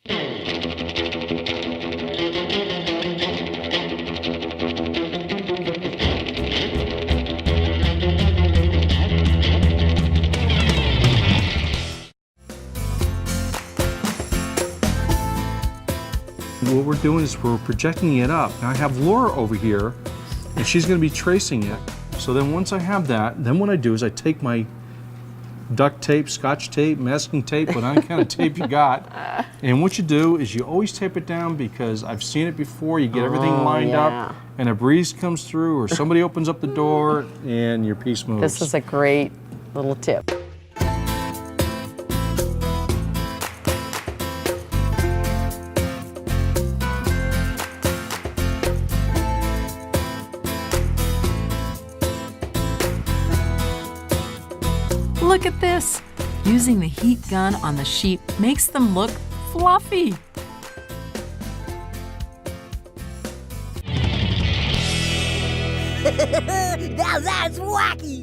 What we're doing is we're projecting it up. Now I have Laura over here, and she's going to be tracing it. So then once I have that, then what I do is I take my duct tape, scotch tape, masking tape, whatever kind of tape you got, and what you do is you always tape it down, because I've seen it before. You get everything lined up, and a breeze comes through, or somebody opens up the door, and your piece moves. This is a great little tip. Look at this! Using the heat gun on the sheep makes them look fluffy. Now that's wacky!